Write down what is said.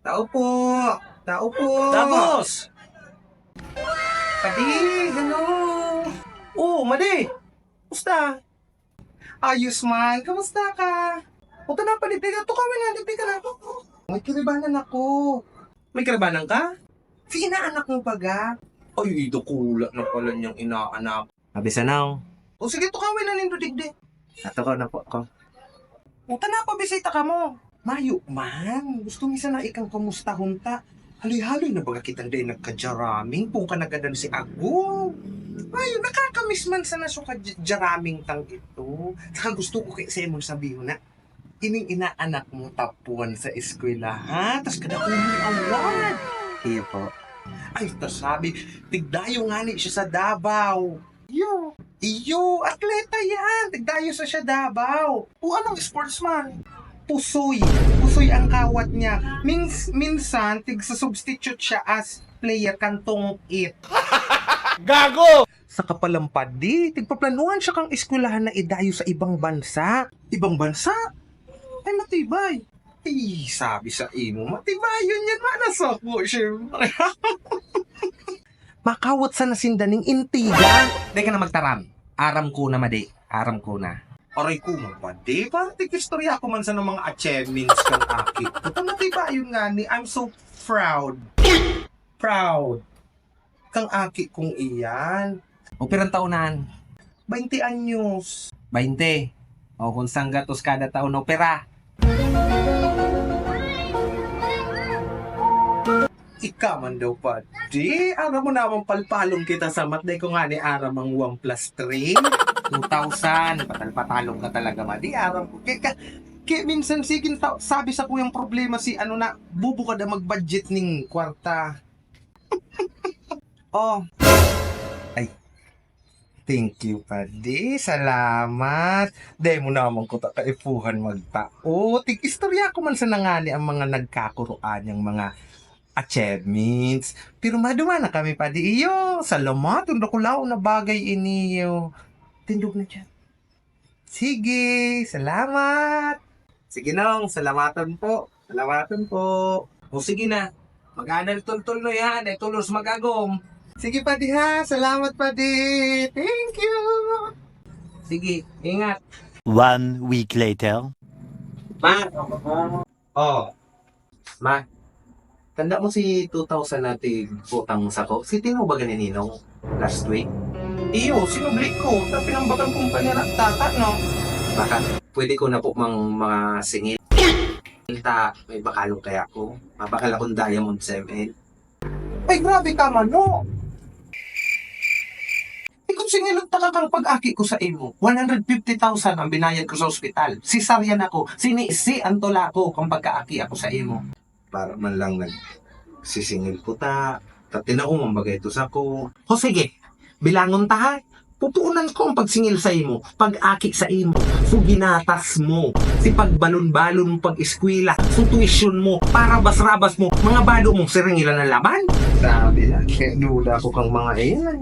Tao po! Tao po! Tapos! Pati, hello! Oo, Madi! Musta? Ayos man, kamusta ka? Punta na palipigan to kami na, lipigan na. May kiribanan ako. May karabanan ka? Si inaanak mo baga? Ay, ito kulat na pala niyang inaanak. Abisa na. O sige, to kami na nindo digdi. Ato ka na po ko. Punta na pa, bisita ka mo. Mayo man, gusto mi sana ikang kamustahon ta. Haloy-haloy na baga kitang day nagkajaraming kung ka nagadan si Agong. Mayo, nakakamiss man sana so kajaraming tang ito. Saka gusto ko kay Simon sabihin na, ining inaanak mo tapuan sa eskwela, ha? Tas kada uli award. Iyo po. Ay, tas sabi, tigdayo nga ni siya sa Davao. Iyo, atleta yan. Tigdayo sa siya Davao. O anong sportsman? Pusoy ang kawat niya. Minsan, tig-substitute siya as player kantong it. Gago! Sa kapalampad di, tigpaplanuhan siya kang eskwelahan na idayo sa ibang bansa. Ibang bansa? Ay, matibay. Eh, sabi sa imo, matibayon yan, manasa po, syempre. Makawat sa nasindaning intiga. Di ka na magtaram. Aram ko na, Madi. Aram ko na. Aray ko mga pati, parang tig-istorya ko man sa ng mga achievements kang aki. Ito matibayon nga ni, I'm so proud. Proud. Kang aki kong iyan. O pirang taunan. 20 anyos. 20. O kung saan gatos kada taon opera. Ika man daw pa. Di, aram mo naman palpalong kita sa matday ko nga ni aram ang 1 plus 3. 2,000. Patal-patalong ka talaga, Madi. Aram ko. Kaya minsan sigin sabi sa kuyang problema si ano na, bubo ka na mag-budget ning kwarta. Oh. Ay. Thank you, Padi. Salamat. Dahil mo naman ko kaipuhan magtao. Tig-istorya ko man sa nangani ang mga nagkakuruan yung mga achievements. Pero maduma na kami, Padi. Iyo, salamat. Undo ko lao na bagay iniyo. Tindog na dyan. Sige, salamat. Sige nong, salamatan po. Salamatan po. O sige na. Mag-anal tultul no yan. Ay tulos magagom. Sige, Padi ha. Salamat, Padi. Thank you. Sige, ingat. 1 week later. Ma. Oh. Ma. Tanda mo si 2,000 natin utang sa ko? Si Tino ba ganinong last week? Iyo, sinublik ko. Pinambakan kumpanya na tata, no? Baka pwede ko na po mga singil. Ta, may bakalong kaya ko. Mabakal akong Diamond 7. Ay, grabe ka man, no? Ikot singilog taka kang pag-aki ko sa imo. 150,000 ang binayad ko sa ospital. Sisaryan ako. Sinisi ang tula ko kung pagkaaki ako sa imo. Para man lang nagsisingil ko ta. Tatina ko mambagay ito sa ko. O sige, bilangon ta ha. Pupuunan ko ang pagsingil sa imo, pag-aki sa imo, so ginatas mo, si pagbalon-balon mo pag-eskwela, so tuition mo, para basrabas mo, mga balo mong siringilan ng laban. Sabi na, kaya dula ko kang mga ilan.